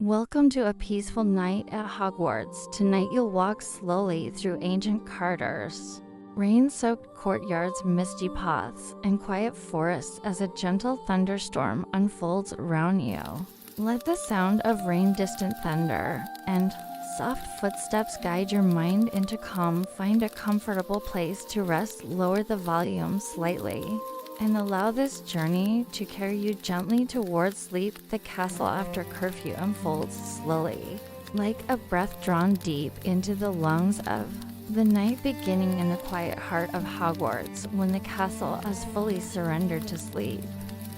Welcome to a peaceful night at Hogwarts. Tonight you'll walk slowly through ancient corridors, rain-soaked courtyards, misty paths, and quiet forests as a gentle thunderstorm unfolds around you. Let the sound of rain, distant thunder, and soft footsteps guide your mind into calm. Find a comfortable place to rest, lower the volume slightly, and allow this journey to carry you gently towards sleep. The castle after curfew unfolds slowly, like a breath drawn deep into the lungs of the night, beginning in the quiet heart of Hogwarts when the castle has fully surrendered to sleep.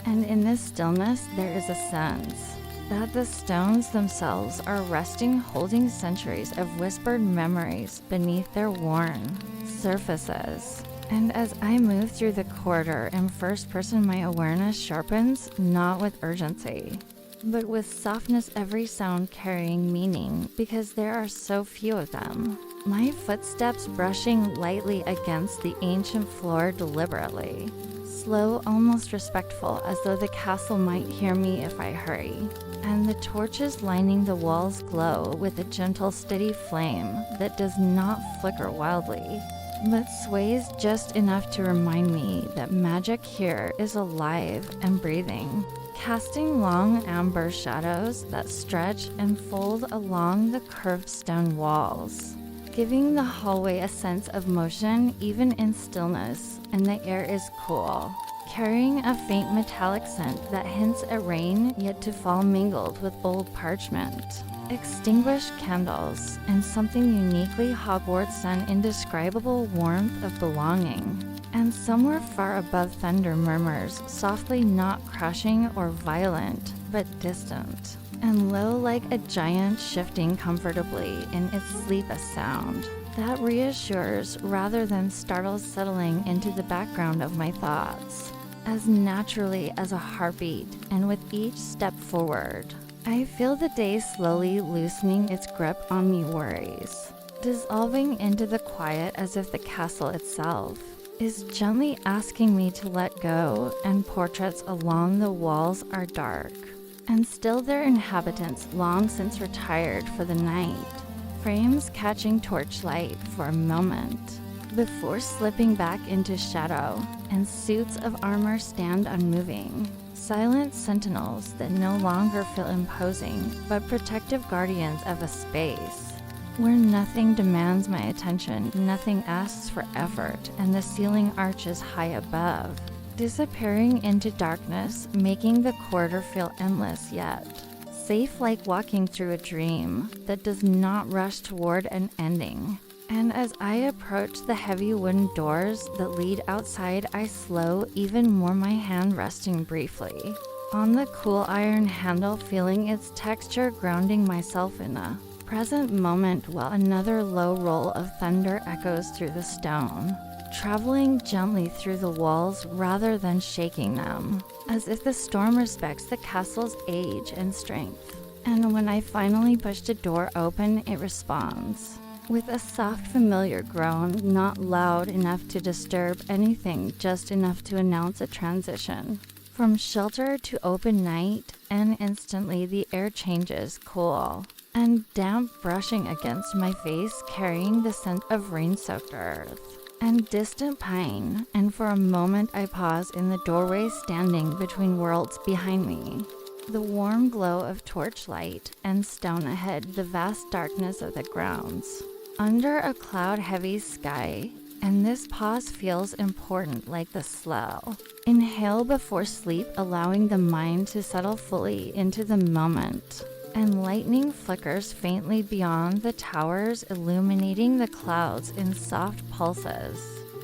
And in this stillness, there is a sense that the stones themselves are resting, holding centuries of whispered memories beneath their worn surfaces. And as I move through the corridor in first person, my awareness sharpens, not with urgency, but with softness, every sound carrying meaning, because there are so few of them. My footsteps brushing lightly against the ancient floor deliberately, slow, almost respectful, as though the castle might hear me if I hurry. And the torches lining the walls glow with a gentle, steady flame that does not flicker wildly, but sways just enough to remind me that magic here is alive and breathing, casting long amber shadows that stretch and fold along the curved stone walls, giving the hallway a sense of motion even in stillness. And the air is cool, carrying a faint metallic scent that hints at rain yet to fall, mingled with old parchment, extinguished candles, and something uniquely Hogwarts, an indescribable warmth of belonging. And somewhere far above, thunder murmurs softly, not crashing or violent, but distant and low, like a giant shifting comfortably in its sleep, a sound that reassures rather than startles, settling into the background of my thoughts as naturally as a heartbeat. And with each step forward, I feel the day slowly loosening its grip on me, worries dissolving into the quiet, as if the castle itself is gently asking me to let go. And portraits along the walls are dark and still, their inhabitants long since retired for the night, frames catching torchlight for a moment before slipping back into shadow, and suits of armor stand unmoving, silent sentinels that no longer feel imposing, but protective guardians of a space where nothing demands my attention, nothing asks for effort, and the ceiling arches high above, disappearing into darkness, making the corridor feel endless yet safe, like walking through a dream that does not rush toward an ending. And as I approach the heavy wooden doors that lead outside, I slow even more, my hand resting briefly on the cool iron handle, feeling its texture, grounding myself in a present moment, while another low roll of thunder echoes through the stone, traveling gently through the walls rather than shaking them, as if the storm respects the castle's age and strength. And when I finally push the door open, it responds with a soft, familiar groan, not loud enough to disturb anything, just enough to announce a transition from shelter to open night. And instantly the air changes, cool and damp, brushing against my face, carrying the scent of rain-soaked earth and distant pine. And for a moment I pause in the doorway, standing between worlds behind me, the warm glow of torchlight and stone ahead, the vast darkness of the grounds under a cloud-heavy sky. And this pause feels important, like the slow inhale before sleep, allowing the mind to settle fully into the moment. And lightning flickers faintly beyond the towers, illuminating the clouds in soft pulses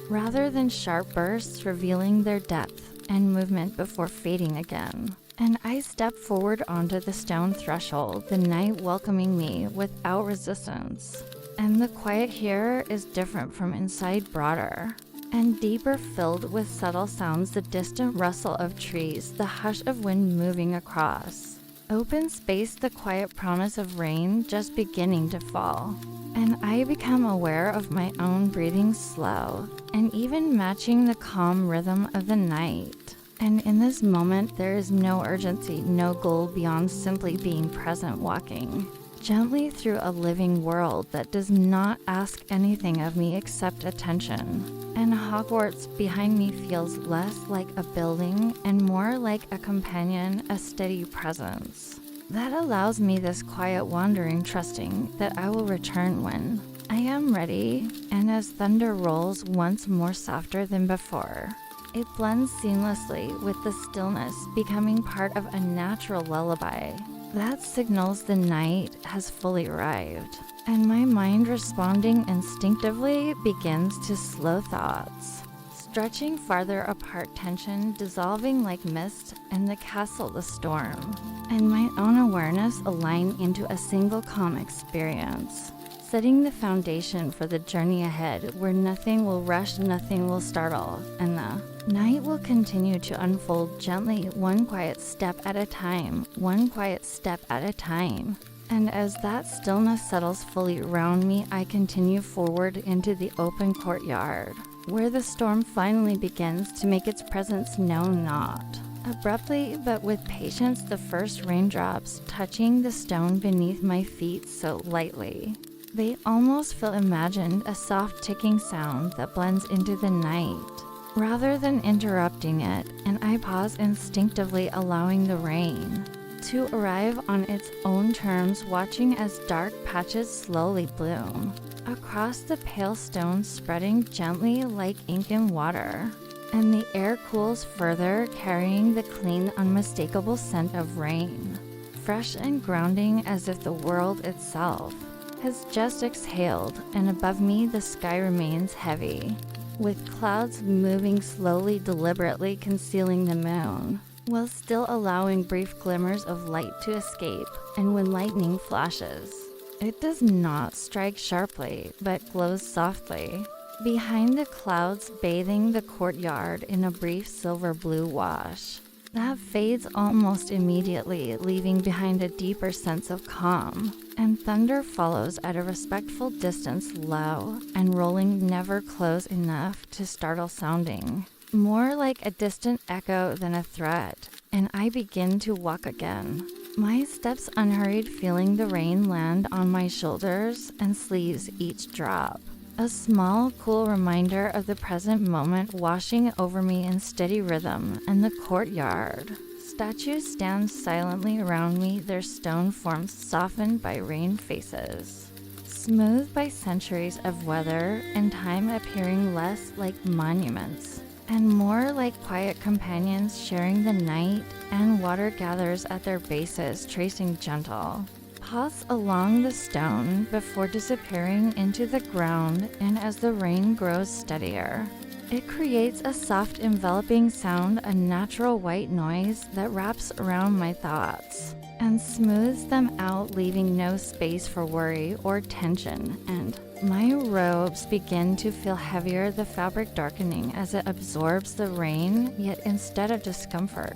rather than sharp bursts, revealing their depth and movement before fading again. And I step forward onto the stone threshold, the night welcoming me without resistance. And the quiet here is different from inside, broader and deeper, filled with subtle sounds, the distant rustle of trees, the hush of wind moving across open space, the quiet promise of rain just beginning to fall. And I become aware of my own breathing, slow and even matching the calm rhythm of the night. And in this moment, there is no urgency, no goal beyond simply being present walking gently through a living world that does not ask anything of me except attention. And Hogwarts behind me feels less like a building and more like a companion, a steady presence. That allows me this quiet wandering, trusting that I will return when I am ready, and as thunder rolls once more softer than before, it blends seamlessly with the stillness, becoming part of a natural lullaby that signals the night has fully arrived, and my mind responding instinctively begins to slow thoughts, stretching farther apart, tension dissolving like mist, and the castle the storm, and my own awareness align into a single calm experience, setting the foundation for the journey ahead where nothing will rush, nothing will startle, and the night will continue to unfold gently, one quiet step at a time, one quiet step at a time. And as that stillness settles fully around me, I continue forward into the open courtyard, where the storm finally begins to make its presence known not. Abruptly, but with patience, the first raindrops touching the stone beneath my feet so lightly. They almost feel imagined, a soft ticking sound that blends into the night, rather than interrupting it, and I pause instinctively, allowing the rain to arrive on its own terms, watching as dark patches slowly bloom across the pale stones, spreading gently like ink in water, and the air cools further, carrying the clean, unmistakable scent of rain, fresh and grounding as if the world itself has just exhaled, and above me the sky remains heavy, with clouds moving slowly, deliberately concealing the moon, while still allowing brief glimmers of light to escape. And when lightning flashes, it does not strike sharply, but glows softly, behind the clouds, bathing the courtyard in a brief silver blue wash that fades almost immediately, leaving behind a deeper sense of calm. And thunder follows at a respectful distance, low and rolling, never close enough to startle, sounding more like a distant echo than a threat. And I begin to walk again, my steps unhurried, feeling the rain land on my shoulders and sleeves each drop, a small, cool reminder of the present moment washing over me in steady rhythm. And the courtyard statues stand silently around me, their stone forms softened by rain faces, smoothed by centuries of weather and time, appearing less like monuments and more like quiet companions sharing the night. And water gathers at their bases, tracing gentle paths along the stone before disappearing into the ground. And as the rain grows steadier, it creates a soft, enveloping sound, a natural white noise that wraps around my thoughts and smooths them out, leaving no space for worry or tension. And my robes begin to feel heavier, the fabric darkening as it absorbs the rain, yet instead of discomfort,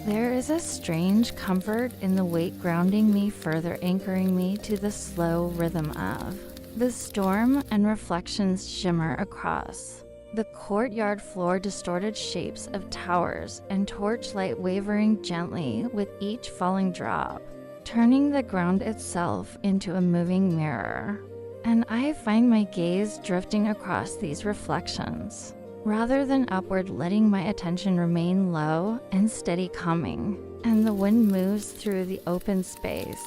there is a strange comfort in the weight, grounding me further, anchoring me to the slow rhythm of the storm. And reflections shimmer across the courtyard floor, distorted shapes of towers and torchlight wavering gently with each falling drop, turning the ground itself into a moving mirror. And I find my gaze drifting across these reflections, rather than upward, letting my attention remain low and steady, calming. And the wind moves through the open space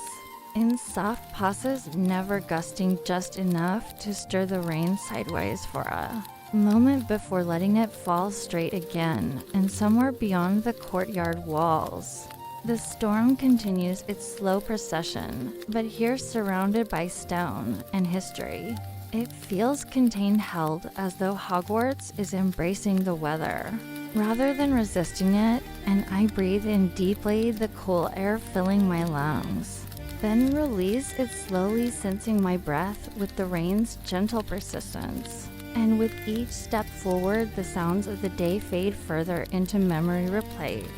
in soft pauses, never gusting, just enough to stir the rain sideways for a moment before letting it fall straight again. And somewhere beyond the courtyard walls, the storm continues its slow procession, but here surrounded by stone and history. It feels contained, held, as though Hogwarts is embracing the weather rather than resisting it. And I breathe in deeply, the cool air filling my lungs, then release it slowly, sensing my breath with the rain's gentle persistence. And with each step forward, the sounds of the day fade further into memory, replaced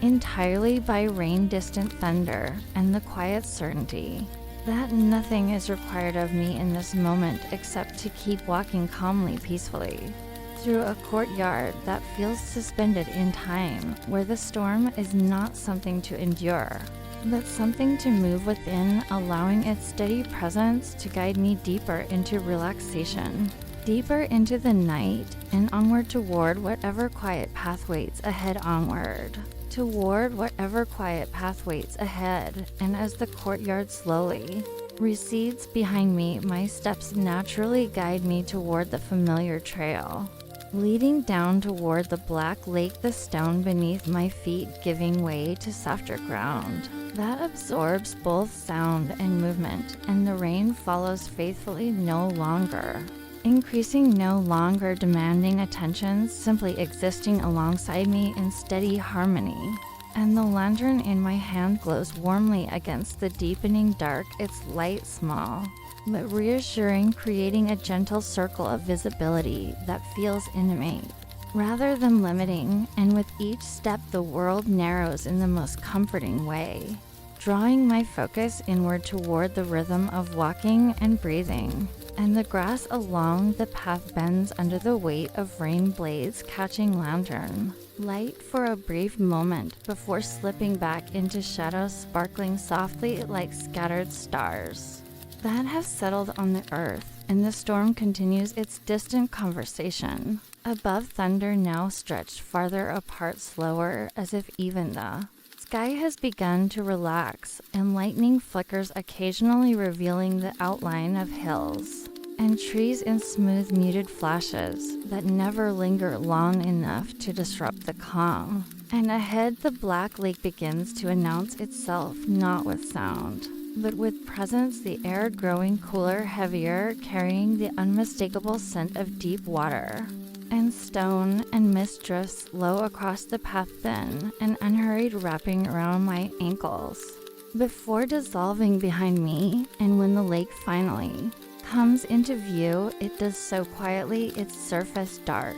entirely by rain, distant thunder, and the quiet certainty that nothing is required of me in this moment except to keep walking calmly, peacefully through a courtyard that feels suspended in time, where the storm is not something to endure, but something to move within, allowing its steady presence to guide me deeper into relaxation, deeper into the night, and onward toward whatever quiet path waits ahead toward whatever quiet path waits ahead. And as the courtyard slowly recedes behind me, my steps naturally guide me toward the familiar trail, leading down toward the black lake, the stone beneath my feet giving way to softer ground that absorbs both sound and movement, and the rain follows faithfully, no longer increasing, no longer demanding attention, simply existing alongside me in steady harmony. And the lantern in my hand glows warmly against the deepening dark, its light small, but reassuring, creating a gentle circle of visibility that feels intimate, rather than limiting, and with each step the world narrows in the most comforting way, drawing my focus inward toward the rhythm of walking and breathing. And the grass along the path bends under the weight of rain blades catching lantern light for a brief moment before slipping back into shadows, sparkling softly like scattered stars that have settled on the earth. And the storm continues its distant conversation above, thunder now stretched farther apart, slower, as if even the sky has begun to relax, and lightning flickers occasionally, revealing the outline of hills and trees in smooth, muted flashes that never linger long enough to disrupt the calm. And ahead, the black lake begins to announce itself, not with sound, but with presence, the air growing cooler, heavier, carrying the unmistakable scent of deep water and stone, and mist drifts low across the path, thin and unhurried, wrapping around my ankles before dissolving behind me. And when the lake finally comes into view, it does so quietly, its surface dark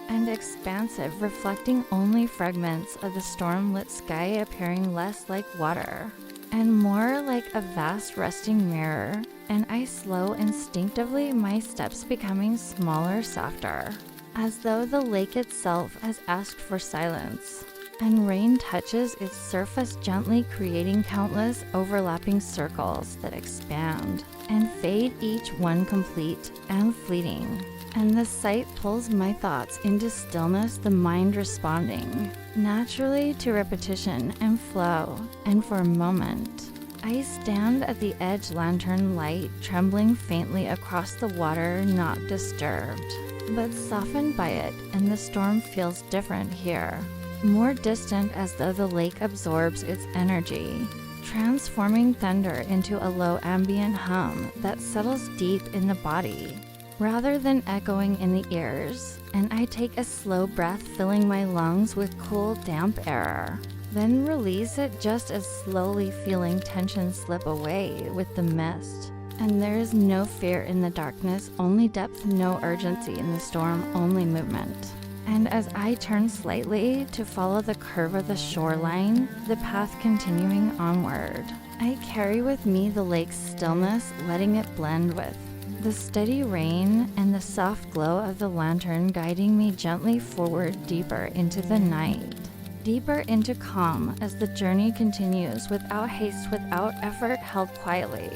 and expansive, reflecting only fragments of the storm-lit sky, appearing less like water and more like a vast resting mirror. And I slow instinctively, my steps becoming smaller, softer, as though the lake itself has asked for silence. And rain touches its surface gently, creating countless overlapping circles that expand and fade, each one complete and fleeting. And the sight pulls my thoughts into stillness, the mind responding naturally to repetition and flow. And for a moment, I stand at the edge, lantern light trembling faintly across the water, not disturbed, but softened by it. And the storm feels different here, more distant, as though the lake absorbs its energy, transforming thunder into a low ambient hum that settles deep in the body rather than echoing in the ears. And I take a slow breath, filling my lungs with cool, damp air, then release it just as slowly, feeling tension slip away with the mist. And there is no fear in the darkness, only depth, no urgency in the storm, only movement. And as I turn slightly to follow the curve of the shoreline, the path continuing onward, I carry with me the lake's stillness, letting it blend with the steady rain and the soft glow of the lantern, guiding me gently forward, deeper into the night, deeper into calm, as the journey continues without haste, without effort, held quietly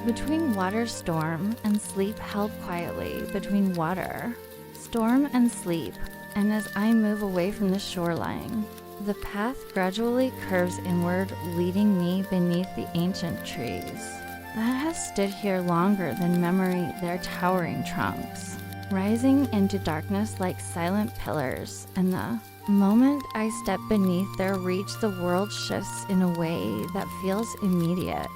between water, storm, and sleep, held quietly between water, storm, and sleep. And as I move away from the shoreline, the path gradually curves inward, leading me beneath the ancient trees that have stood here longer than memory, their towering trunks rising into darkness like silent pillars. And the moment I step beneath their reach, the world shifts in a way that feels immediate,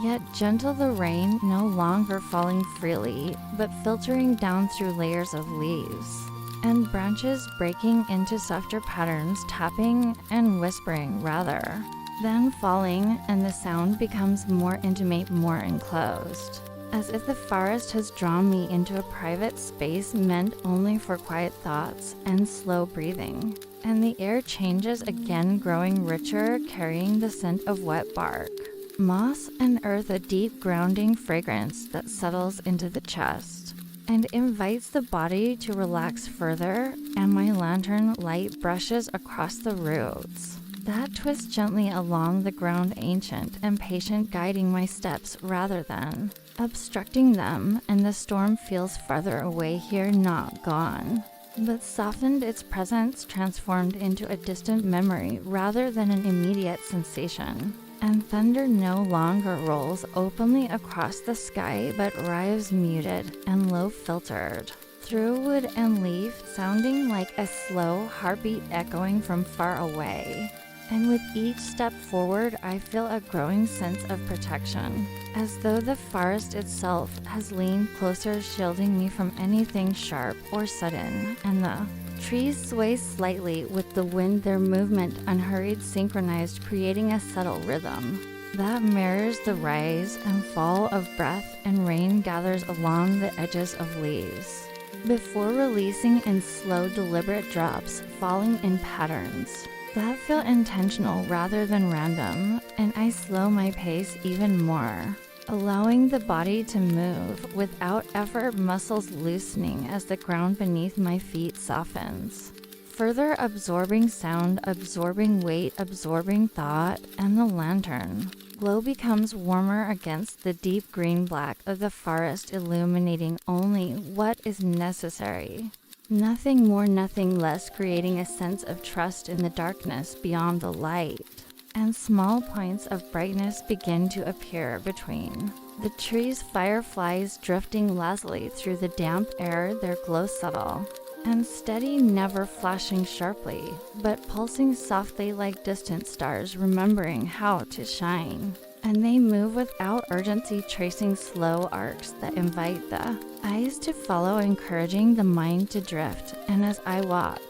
yet gentle, the rain no longer falling freely, but filtering down through layers of leaves and branches, breaking into softer patterns, tapping and whispering rather than falling. And the sound becomes more intimate, more enclosed, as if the forest has drawn me into a private space meant only for quiet thoughts and slow breathing. And the air changes again, growing richer, carrying the scent of wet bark, moss, and earth, a deep grounding fragrance that settles into the chest. and invites the body to relax further, and my lantern light brushes across the roots that twist gently along the ground, ancient and patient, guiding my steps rather than obstructing them, and the storm feels farther away here, not gone, but softened, its presence transformed into a distant memory rather than an immediate sensation. And thunder no longer rolls openly across the sky, but arrives muted and low-filtered through wood and leaf, sounding like a slow heartbeat echoing from far away. And with each step forward, I feel a growing sense of protection, as though the forest itself has leaned closer, shielding me from anything sharp or sudden, and the trees sway slightly with the wind, their movement unhurried, synchronized, creating a subtle rhythm that mirrors the rise and fall of breath, and rain gathers along the edges of leaves before releasing in slow, deliberate drops, falling in patterns that feel intentional rather than random, and I slow my pace even more, allowing the body to move without effort, muscles loosening as the ground beneath my feet softens, further absorbing sound, absorbing weight, absorbing thought, and the lantern glow becomes warmer against the deep green-black of the forest, illuminating only what is necessary. Nothing more, nothing less, creating a sense of trust in the darkness beyond the light. And small points of brightness begin to appear between the trees, fireflies drifting lazily through the damp air, their glow subtle and steady, never flashing sharply, but pulsing softly like distant stars, remembering how to shine. And they move without urgency, tracing slow arcs that invite the eyes to follow, encouraging the mind to drift. And as I walk,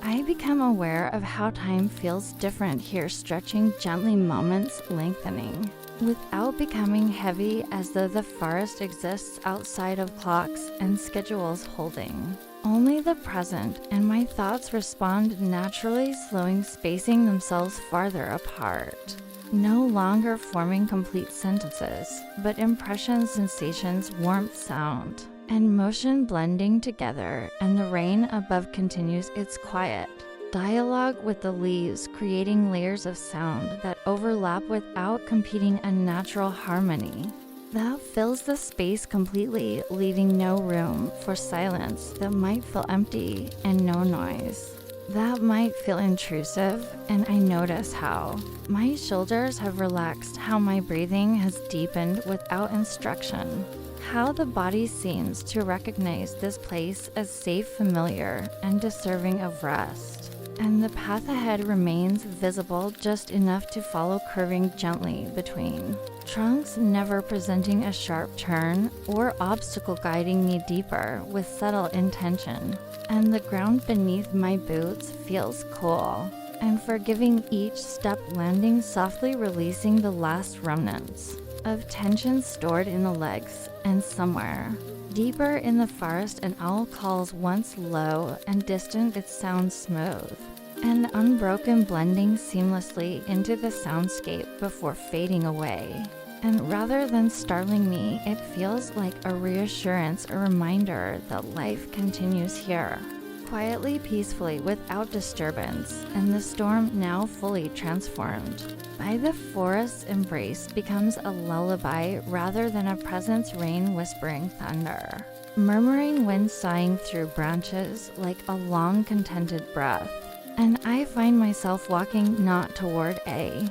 I become aware of how time feels different here, stretching gently, moments lengthening, without becoming heavy, as though the forest exists outside of clocks and schedules, holding only the present, and my thoughts respond naturally, slowing, spacing themselves farther apart. No longer forming complete sentences, but impressions, sensations, warmth, sound, and motion blending together, and the rain above continues its quiet dialogue with the leaves, creating layers of sound that overlap without competing, a natural harmony that fills the space completely, leaving no room for silence that might feel empty, and no noise that might feel intrusive. And I notice how my shoulders have relaxed, how my breathing has deepened without instruction, how the body seems to recognize this place as safe, familiar, and deserving of rest. And the path ahead remains visible, just enough to follow, curving gently between trunks, never presenting a sharp turn or obstacle, guiding me deeper with subtle intention. And the ground beneath my boots feels cool and forgiving, each step landing softly, releasing the last remnants of tension stored in the legs. And somewhere deeper in the forest, an owl calls, once low and distant, it sounds smooth and unbroken, blending seamlessly into the soundscape before fading away. And rather than startling me, it feels like a reassurance, a reminder that life continues here, quietly, peacefully, without disturbance. And the storm, now fully transformed by the forest's embrace, becomes a lullaby rather than a presence, rain whispering thunder, murmuring wind sighing through branches like a long contented breath. And I find myself walking not toward a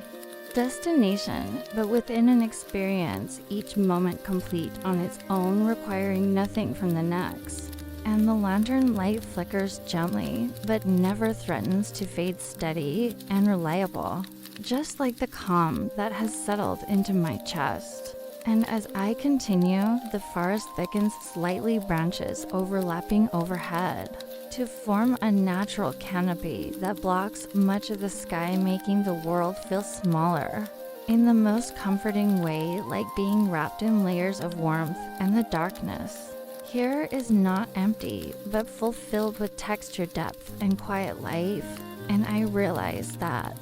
destination, but within an experience, each moment complete on its own, requiring nothing from the next. And the lantern light flickers gently, but never threatens to fade, steady and reliable, just like the calm that has settled into my chest. And as I continue, the forest thickens slightly, branches overlapping overhead to form a natural canopy that blocks much of the sky, making the world feel smaller in the most comforting way, like being wrapped in layers of warmth. And the darkness here is not empty, but fulfilled with texture, depth, and quiet life. And I realize that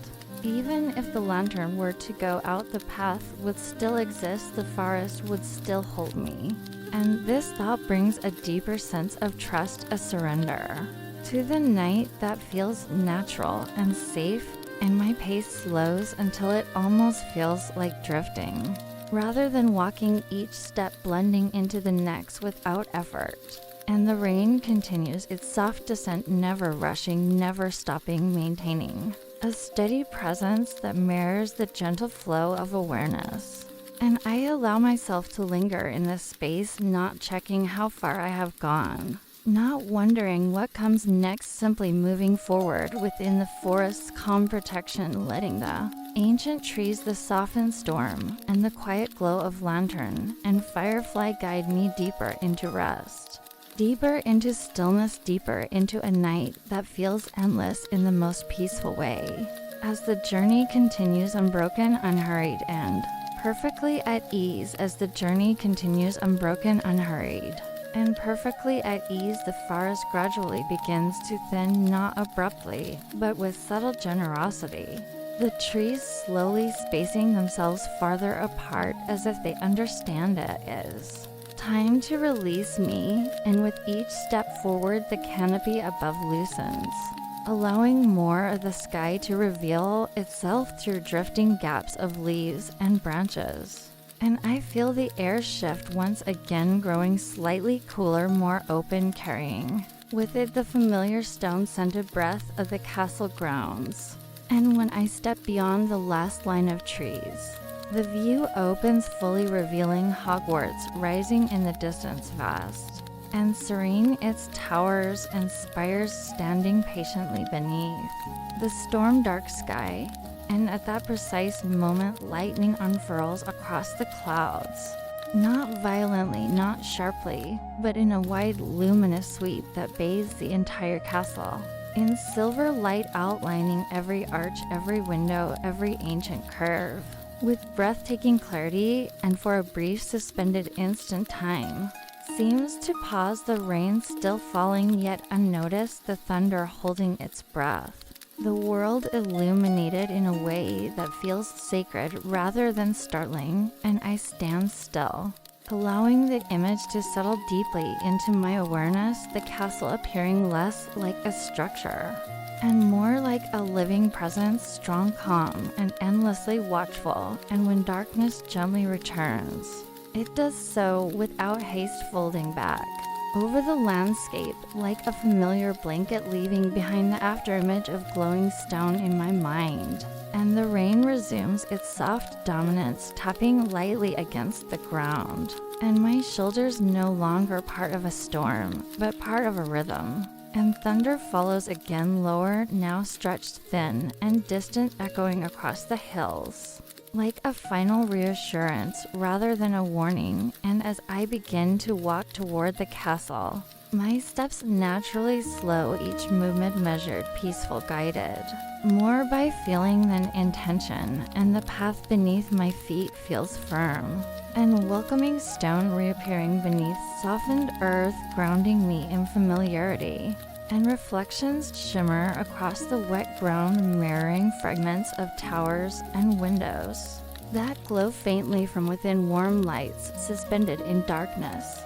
Even if the lantern were to go out, the path would still exist, the forest would still hold me. And this thought brings a deeper sense of trust, a surrender to the night that feels natural and safe, and my pace slows until it almost feels like drifting, rather than walking each step blending into the next without effort. And the rain continues its soft descent, never rushing, never stopping, maintaining a steady presence that mirrors the gentle flow of awareness. And I allow myself to linger in this space, not checking how far I have gone, not wondering what comes next, simply moving forward within the forest's calm protection, letting the ancient trees, the softened storm, and the quiet glow of lantern and firefly guide me deeper into rest. Deeper into stillness, deeper into a night that feels endless in the most peaceful way. As the journey continues unbroken, unhurried, and perfectly at ease, as the journey continues unbroken, unhurried, and perfectly at ease, the forest gradually begins to thin, not abruptly, but with subtle generosity. The trees slowly spacing themselves farther apart as if they understand it is time to release me, and with each step forward, the canopy above loosens, allowing more of the sky to reveal itself through drifting gaps of leaves and branches. And I feel the air shift once again, growing slightly cooler, more open, carrying with it the familiar stone-scented breath of the castle grounds. And when I step beyond the last line of trees, the view opens fully, revealing Hogwarts rising in the distance, vast and serene, its towers and spires standing patiently beneath the storm-dark sky. And at that precise moment, lightning unfurls across the clouds, not violently, not sharply, but in a wide, luminous sweep that bathes the entire castle, in silver light outlining every arch, every window, every ancient curve, with breathtaking clarity. And for a brief, suspended instant, time seems to pause, the rain still falling yet unnoticed, the thunder holding its breath, the world illuminated in a way that feels sacred rather than startling. And I stand still, allowing the image to settle deeply into my awareness, the castle appearing less like a structure and more like a living presence, strong, calm, and endlessly watchful. And when darkness gently returns, it does so without haste, folding back over the landscape like a familiar blanket, leaving behind the afterimage of glowing stone in my mind. And the rain resumes its soft dominance, tapping lightly against the ground, and my shoulders no longer part of a storm, but part of a rhythm. And thunder follows again, lower, now stretched thin and distant, echoing across the hills, like a final reassurance rather than a warning. And as I begin to walk toward the castle, my steps naturally slow, each movement measured, peaceful, guided more by feeling than intention, and the path beneath my feet feels firm and welcoming, stone reappearing beneath softened earth, grounding me in familiarity. And reflections shimmer across the wet ground, mirroring fragments of towers and windows that glow faintly from within, warm lights suspended in darkness,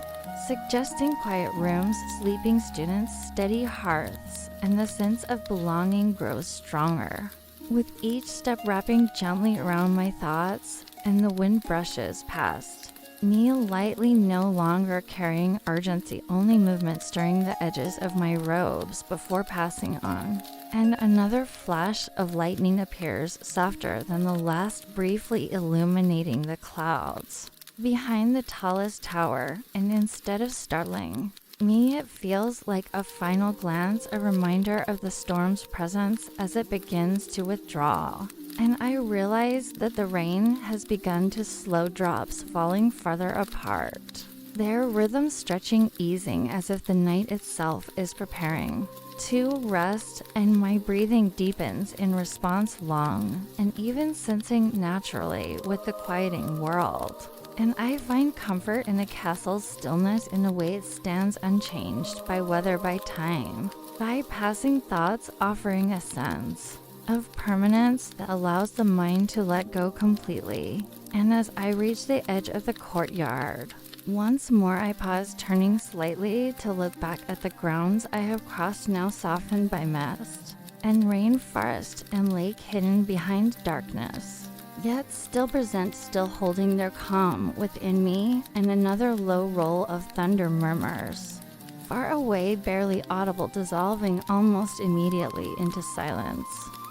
suggesting quiet rooms, sleeping students, steady hearths, and the sense of belonging grows stronger with each step, wrapping gently around my thoughts. And the wind brushes past me lightly, no longer carrying urgency, only movement stirring the edges of my robes before passing on. And another flash of lightning appears, softer than the last, briefly illuminating the clouds behind the tallest tower. And instead of startling me, it feels like a final glance, a reminder of the storm's presence as it begins to withdraw. And I realize that the rain has begun to slow, drops falling farther apart, their rhythm stretching, easing, as if the night itself is preparing to rest. And my breathing deepens in response, long and even, sensing naturally with the quieting world. And I find comfort in the castle's stillness, in a way it stands unchanged by weather, by time, by passing thoughts, offering a sense of permanence that allows the mind to let go completely. And as I reach the edge of the courtyard, once more I pause, turning slightly to look back at the grounds I have crossed, now softened by mist and rain, forest and lake hidden behind darkness, yet still present, still holding their calm within me. And another low roll of thunder murmurs far away, barely audible, dissolving almost immediately into silence.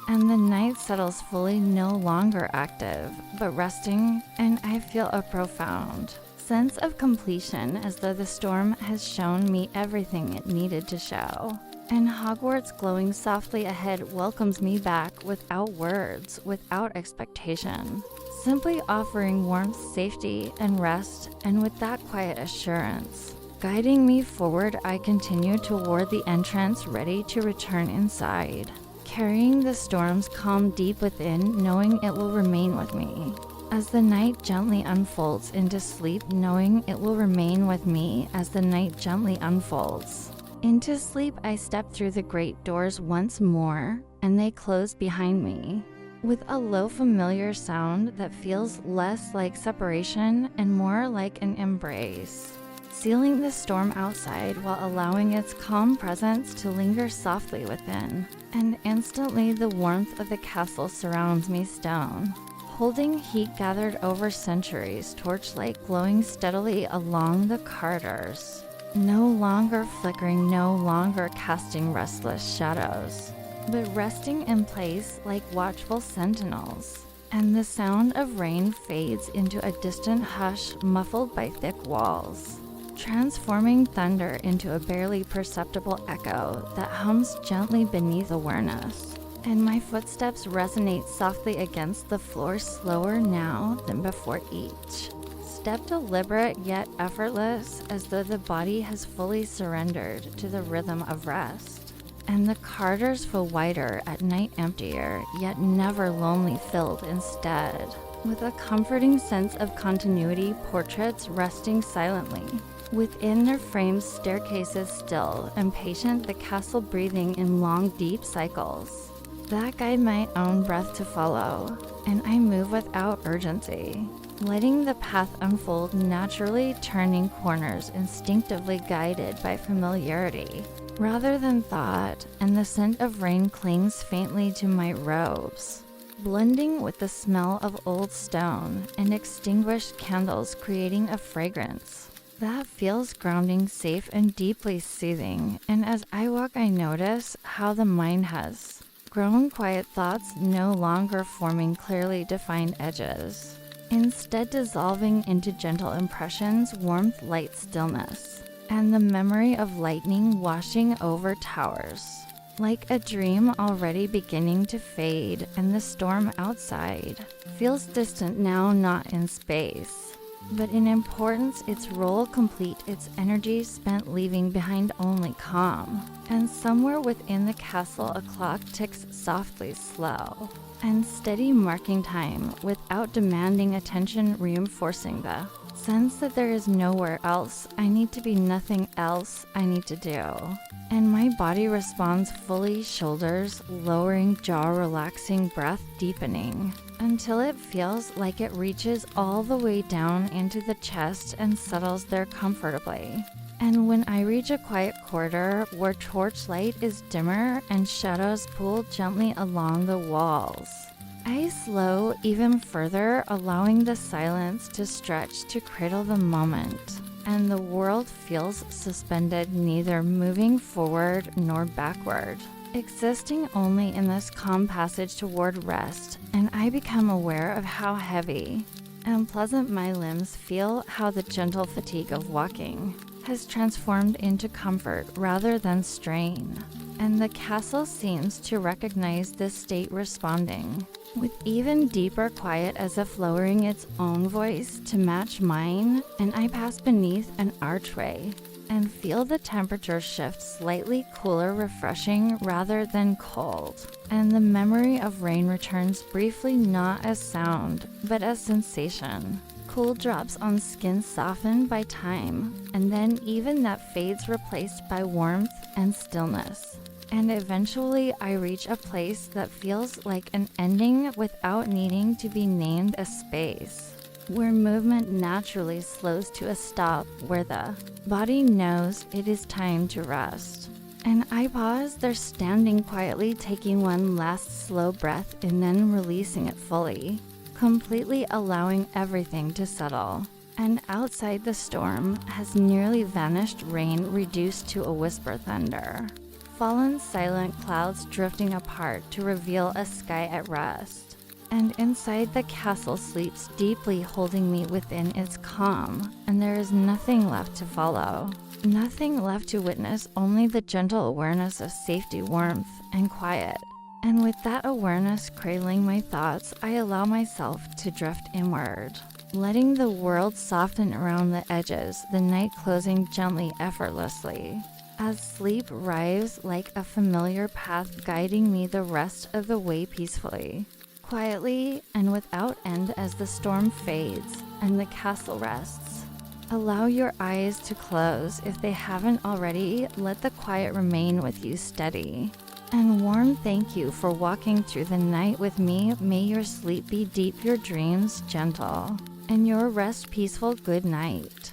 And the night settles fully, no longer active, but resting, and I feel a profound sense of completion, as though the storm has shown me everything it needed to show. And Hogwarts, glowing softly ahead, welcomes me back without words, without expectation, simply offering warmth, safety, and rest. And with that quiet assurance guiding me forward, I continue toward the entrance, ready to return inside, carrying the storm's calm deep within, knowing it will remain with me. As the night gently unfolds into sleep, knowing it will remain with me as the night gently unfolds. Into sleep, I step through the great doors once more, and they close behind me, with a low familiar sound that feels less like separation and more like an embrace, sealing the storm outside while allowing its calm presence to linger softly within. And instantly the warmth of the castle surrounds me, stone holding heat gathered over centuries, torchlight glowing steadily along the corridors, no longer flickering, no longer casting restless shadows, but resting in place like watchful sentinels. And the sound of rain fades into a distant hush, muffled by thick walls, transforming thunder into a barely perceptible echo that hums gently beneath awareness. And my footsteps resonate softly against the floor, slower now than before each step, deliberate yet effortless, as though the body has fully surrendered to the rhythm of rest. And the corridors feel wider, at night emptier, yet never lonely, filled instead with a comforting sense of continuity, portraits resting silently within their frames, staircases still and patient, the castle breathing in long, deep cycles that guide my own breath to follow. And I move without urgency, letting the path unfold naturally, turning corners, instinctively guided by familiarity rather than thought. And the scent of rain clings faintly to my robes, blending with the smell of old stone and extinguished candles, creating a fragrance that feels grounding, safe, and deeply soothing. And as I walk, I notice how the mind has grown quiet, thoughts no longer forming clearly defined edges, instead dissolving into gentle impressions, warmth, light, stillness, and the memory of lightning washing over towers, like a dream already beginning to fade. And the storm outside feels distant now, not in space, but in importance, its role complete, its energy spent, leaving behind only calm. And somewhere within the castle a clock ticks softly, slow and steady, marking time without demanding attention, reinforcing the sense that there is nowhere else I need to be, nothing else I need to do. And my body responds fully, shoulders lowering, jaw relaxing, breath deepening, until it feels like it reaches all the way down into the chest and settles there comfortably. And when I reach a quiet corridor where torchlight is dimmer and shadows pull gently along the walls, I slow even further, allowing the silence to stretch, to cradle the moment. And the world feels suspended, neither moving forward nor backward, existing only in this calm passage toward rest. And I become aware of how heavy and pleasant my limbs feel, how the gentle fatigue of walking has transformed into comfort rather than strain. And the castle seems to recognize this state, responding with even deeper quiet, as if lowering its own voice to match mine. And I pass beneath an archway and feel the temperature shift, slightly cooler, refreshing rather than cold. And the memory of rain returns briefly, not as sound, but as sensation. Cool drops on skin softened by time, and then even that fades, replaced by warmth and stillness. And eventually I reach a place that feels like an ending without needing to be named a space, where movement naturally slows to a stop, where the body knows it is time to rest. And I pause there, standing quietly, taking one last slow breath and then releasing it fully, completely allowing everything to settle. And outside, the storm has nearly vanished, rain reduced to a whisper thunder. Fallen silent clouds drifting apart to reveal a sky at rest. And inside, the castle sleeps deeply, holding me within its calm, and there is nothing left to follow. Nothing left to witness, only the gentle awareness of safety, warmth, and quiet. And with that awareness cradling my thoughts, I allow myself to drift inward, letting the world soften around the edges, the night closing gently, effortlessly, as sleep arrives like a familiar path, guiding me the rest of the way peacefully, quietly, and without end. As the storm fades and the castle rests, allow your eyes to close if they haven't already. Let the quiet remain with you, steady. And warm thank you for walking through the night with me. May your sleep be deep, your dreams gentle, and your rest peaceful. Good night.